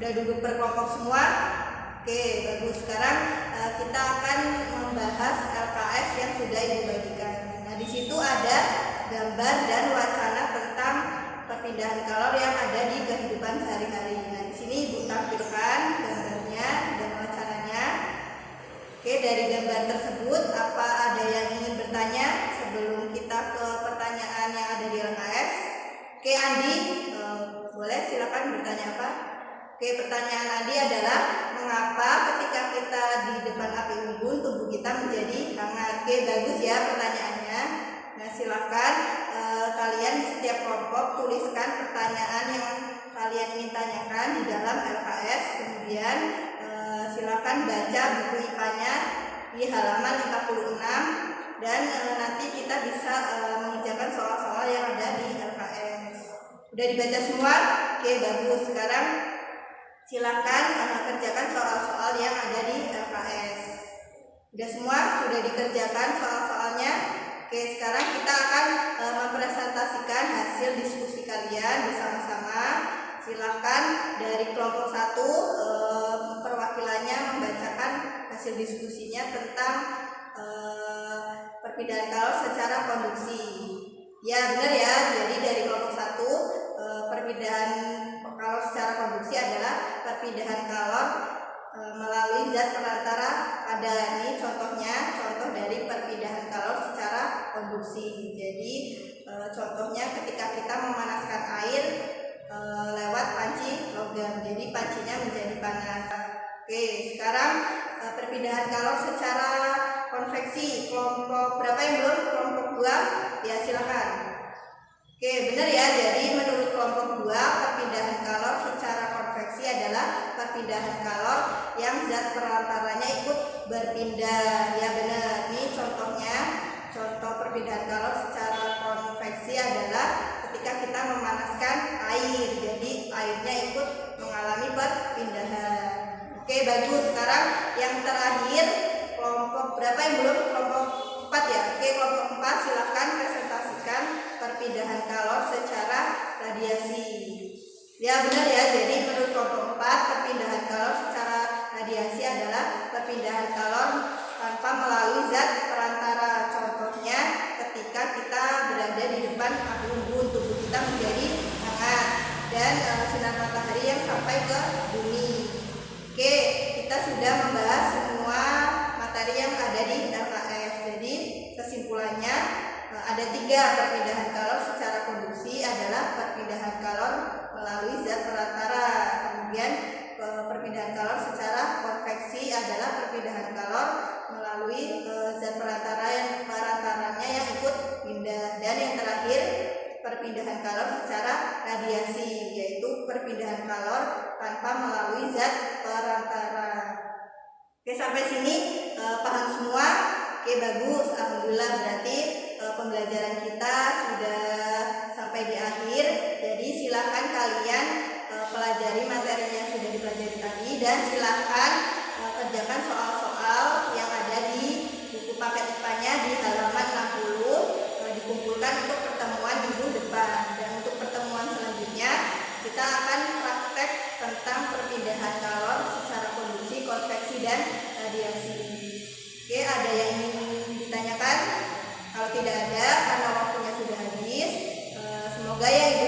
Sudah duduk berkelompok semua? Oke, bagus. Sekarang kita akan membahas LKS yang sudah Ibu bagikan. Nah, di situ ada gambar dan wacana tentang perpindahan kalor yang ada di kehidupan sehari-hari. Nah, di sini Ibu tampilkan gambarnya dan wacananya. Oke, dari gambar tersebut apa ada yang ingin bertanya sebelum kita ke pertanyaan yang ada di LKS? Oke, Andi, boleh silakan bertanya apa? Oke, pertanyaan Andi adalah mengapa ketika kita di depan api unggun tubuh kita menjadi hangat? Oke, bagus ya pertanyaannya. Nah, silakan kalian setiap kelompok tuliskan pertanyaan yang kalian ingin tanyakan di dalam LKS. Kemudian silakan baca buku IPA-nya di halaman 56 dan nanti kita bisa mengerjakan soal-soal yang ada di LKS. Udah dibaca semua? Oke, bagus. Sekarang silakan kerjakan soal-soal yang ada di LKS. Sudah semua? Sudah dikerjakan soal-soalnya? Oke, sekarang kita akan mempresentasikan hasil diskusi kalian bersama-sama. Silakan dari kelompok 1 perwakilannya membacakan hasil diskusinya tentang perpindahan kalor secara konduksi. Ya, benar ya. Jadi dari kelompok 1 perpindahan kalor secara konduksi adalah perpindahan kalor melalui zat perantara pada. Ini contoh dari perpindahan kalor secara konduksi. Jadi contohnya ketika kita memanaskan air lewat panci logam, jadi pancinya menjadi panas. Oke, sekarang perpindahan kalor secara konveksi. Kelompok berapa yang belum? Kelompok 2? Ya, silakan. Oke, benar ya. Jadi menurut kelompok 2, perpindahan kalor secara konveksi adalah perpindahan kalor yang zat perantaranya ikut berpindah. Ya, benar. Ini contohnya. Contoh perpindahan kalor secara konveksi adalah ketika kita memanaskan air. Jadi airnya ikut mengalami perpindahan. Oke, bagus. Sekarang yang terakhir, kelompok berapa yang belum? Kelompok 4 ya. Oke, kelompok 4 silakan presentasikan perpindahan kalor secara radiasi. Ya, benar ya. Jadi menurut kelompok 4, perpindahan kalor secara radiasi adalah perpindahan kalor tanpa melalui zat perantara. Contohnya ketika kita berada di depan api unggun, tubuh kita menjadi hangat dan sinar matahari yang sampai ke bumi. Oke, kita sudah membahas semua materi yang ada di LKS. Jadi kesimpulannya ada 3 perpindahan kalor secara konduksi adalah perpindahan kalor melalui zat perantara. Kemudian perpindahan kalor secara konveksi adalah perpindahan kalor melalui zat perantaranya yang ikut pindah. Dan yang terakhir perpindahan kalor secara radiasi, yaitu perpindahan kalor tanpa melalui zat perantara. Oke, sampai sini paham semua? Oke, bagus. Alhamdulillah, berarti pembelajaran kita sudah sampai di akhir. Jadi silakan kalian pelajari materi yang sudah dipelajari tadi dan silakan kerjakan soal-soal yang ada di buku paket IPA-nya di halaman 60, dikumpulkan untuk pertemuan minggu depan. Dan untuk pertemuan selanjutnya kita akan praktek tentang perpindahan kalor secara konduksi, konveksi dan radiasi. Oke, ada yang ingin ditanyakan? Kalau tidak ada, karena waktunya sudah habis, semoga yang